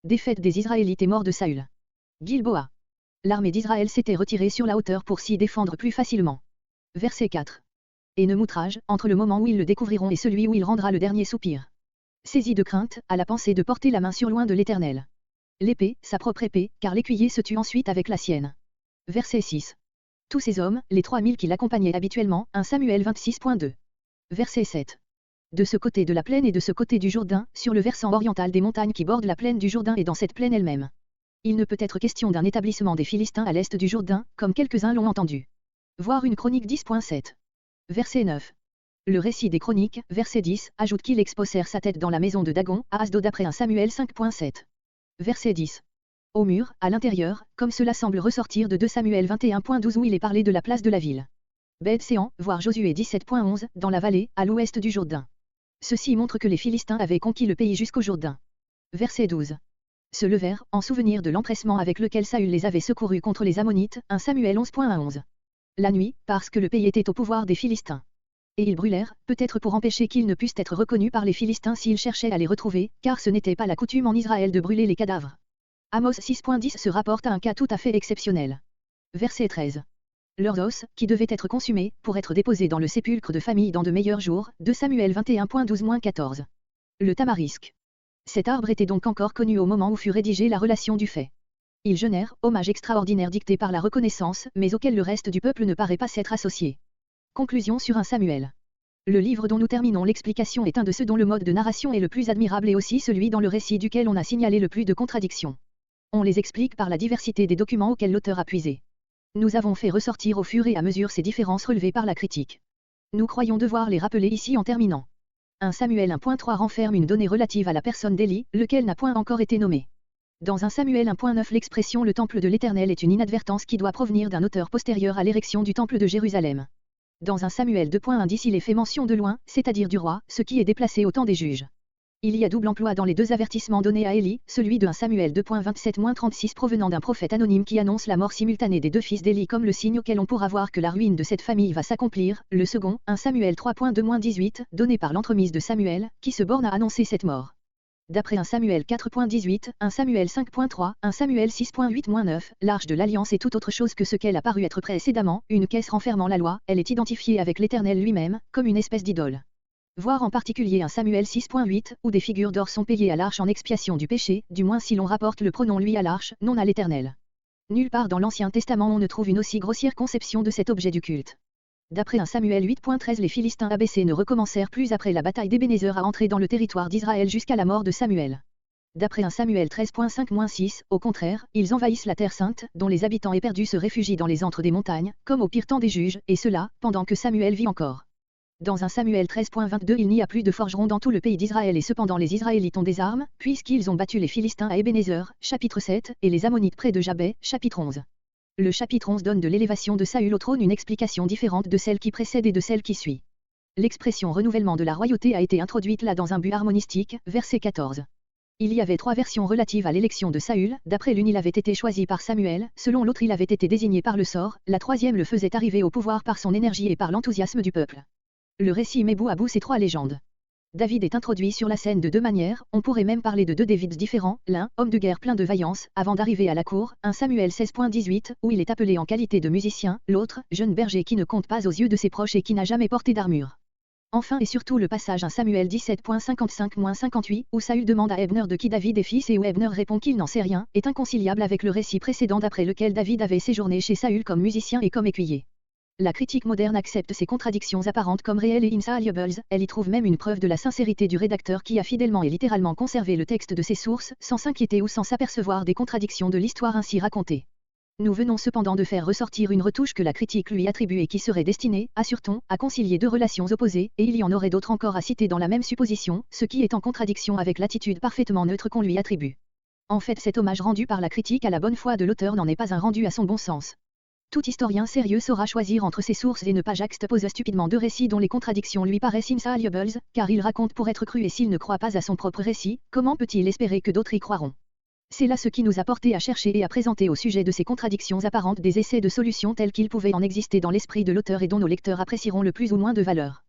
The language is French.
Défaite des Israélites et mort de Saül. Gilboa. L'armée d'Israël s'était retirée sur la hauteur pour s'y défendre plus facilement. Verset 4. Et ne m'outrage, entre le moment où ils le découvriront et celui où il rendra le dernier soupir. Saisi de crainte, à la pensée de porter la main sur loin de l'Éternel. L'épée, sa propre épée, car l'écuyer se tue ensuite avec la sienne. Verset 6. Tous ces hommes, les 3000 qui l'accompagnaient habituellement, 1 Samuel 26.2. Verset 7. De ce côté de la plaine et de ce côté du Jourdain, sur le versant oriental des montagnes qui bordent la plaine du Jourdain et dans cette plaine elle-même. Il ne peut être question d'un établissement des Philistins à l'est du Jourdain, comme quelques-uns l'ont entendu. Voir une chronique 10.7. Verset 9. Le récit des chroniques, verset 10, ajoute qu'ils exposèrent sa tête dans la maison de Dagon, à Asdod d'après 1 Samuel 5.7. Verset 10. Au mur, à l'intérieur, comme cela semble ressortir de 2 Samuel 21.12 où il est parlé de la place de la ville. Beth-Séan, voir Josué 17.11, dans la vallée, à l'ouest du Jourdain. Ceci montre que les Philistins avaient conquis le pays jusqu'au Jourdain. Verset 12. Se levèrent, en souvenir de l'empressement avec lequel Saül les avait secourus contre les Ammonites, 1 Samuel 11.11. La nuit, parce que le pays était au pouvoir des Philistins. Et ils brûlèrent, peut-être pour empêcher qu'ils ne puissent être reconnus par les Philistins s'ils cherchaient à les retrouver, car ce n'était pas la coutume en Israël de brûler les cadavres. Amos 6.10 se rapporte à un cas tout à fait exceptionnel. Verset 13. Leurs os, qui devaient être consumés, pour être déposés dans le sépulcre de famille dans de meilleurs jours, 2 Samuel 21.12-14. Le tamarisque. Cet arbre était donc encore connu au moment où fut rédigée la relation du fait. Ils jeûnèrent, hommage extraordinaire dicté par la reconnaissance, mais auquel le reste du peuple ne paraît pas s'être associé. Conclusion sur 1 Samuel. Le livre dont nous terminons l'explication est un de ceux dont le mode de narration est le plus admirable et aussi celui dans le récit duquel on a signalé le plus de contradictions. On les explique par la diversité des documents auxquels l'auteur a puisé. Nous avons fait ressortir au fur et à mesure ces différences relevées par la critique. Nous croyons devoir les rappeler ici en terminant. 1 Samuel 1.3 renferme une donnée relative à la personne d'Élie, lequel n'a point encore été nommé. Dans 1 Samuel 1.9 l'expression « le temple de l'Éternel » est une inadvertance qui doit provenir d'un auteur postérieur à l'érection du temple de Jérusalem. Dans 1 Samuel 2.1 il est fait mention de loin, c'est-à-dire du roi, ce qui est déplacé au temps des juges. Il y a double emploi dans les deux avertissements donnés à Élie, celui de 1 Samuel 2.27-36 provenant d'un prophète anonyme qui annonce la mort simultanée des deux fils d'Élie comme le signe auquel on pourra voir que la ruine de cette famille va s'accomplir, le second, 1 Samuel 3.2-18, donné par l'entremise de Samuel, qui se borne à annoncer cette mort. D'après 1 Samuel 4.18, 1 Samuel 5.3, 1 Samuel 6.8-9, l'arche de l'Alliance est tout autre chose que ce qu'elle a paru être précédemment, une caisse renfermant la loi, elle est identifiée avec l'Éternel lui-même, comme une espèce d'idole. Voir en particulier 1 Samuel 6.8, où des figures d'or sont payées à l'arche en expiation du péché, du moins si l'on rapporte le pronom lui à l'arche, non à l'Éternel. Nulle part dans l'Ancien Testament on ne trouve une aussi grossière conception de cet objet du culte. D'après 1 Samuel 8.13 les Philistins abaissés ne recommencèrent plus après la bataille d'Ébénézer à entrer dans le territoire d'Israël jusqu'à la mort de Samuel. D'après 1 Samuel 13.5-6, au contraire, ils envahissent la terre sainte, dont les habitants éperdus se réfugient dans les antres des montagnes, comme au pire temps des juges, et cela, pendant que Samuel vit encore. Dans 1 Samuel 13.22 il n'y a plus de forgerons dans tout le pays d'Israël et cependant les Israélites ont des armes, puisqu'ils ont battu les Philistins à Ébénézer, chapitre 7, et les Ammonites près de Jabès, chapitre 11. Le chapitre 11 donne de l'élévation de Saül au trône une explication différente de celle qui précède et de celle qui suit. L'expression renouvellement de la royauté a été introduite là dans un but harmonistique, verset 14. Il y avait trois versions relatives à l'élection de Saül, d'après l'une il avait été choisi par Samuel, selon l'autre il avait été désigné par le sort, la troisième le faisait arriver au pouvoir par son énergie et par l'enthousiasme du peuple. Le récit met bout à bout ces trois légendes. David est introduit sur la scène de deux manières, on pourrait même parler de deux Davids différents, l'un, homme de guerre plein de vaillance, avant d'arriver à la cour, 1 Samuel 16.18, où il est appelé en qualité de musicien, l'autre, jeune berger qui ne compte pas aux yeux de ses proches et qui n'a jamais porté d'armure. Enfin et surtout le passage 1 Samuel 17.55-58, où Saül demande à Abner de qui David est fils et où Abner répond qu'il n'en sait rien, est inconciliable avec le récit précédent d'après lequel David avait séjourné chez Saül comme musicien et comme écuyer. La critique moderne accepte ces contradictions apparentes comme réelles et insolubles, elle y trouve même une preuve de la sincérité du rédacteur qui a fidèlement et littéralement conservé le texte de ses sources, sans s'inquiéter ou sans s'apercevoir des contradictions de l'histoire ainsi racontée. Nous venons cependant de faire ressortir une retouche que la critique lui attribue et qui serait destinée, assure-t-on, à concilier deux relations opposées, et il y en aurait d'autres encore à citer dans la même supposition, ce qui est en contradiction avec l'attitude parfaitement neutre qu'on lui attribue. En fait cet hommage rendu par la critique à la bonne foi de l'auteur n'en est pas un rendu à son bon sens. Tout historien sérieux saura choisir entre ses sources et ne pas juxtaposer stupidement deux récits dont les contradictions lui paraissent insolubles, car il raconte pour être cru et s'il ne croit pas à son propre récit, comment peut-il espérer que d'autres y croiront? C'est là ce qui nous a porté à chercher et à présenter au sujet de ces contradictions apparentes des essais de solutions tels qu'ils pouvaient en exister dans l'esprit de l'auteur et dont nos lecteurs apprécieront le plus ou moins de valeur.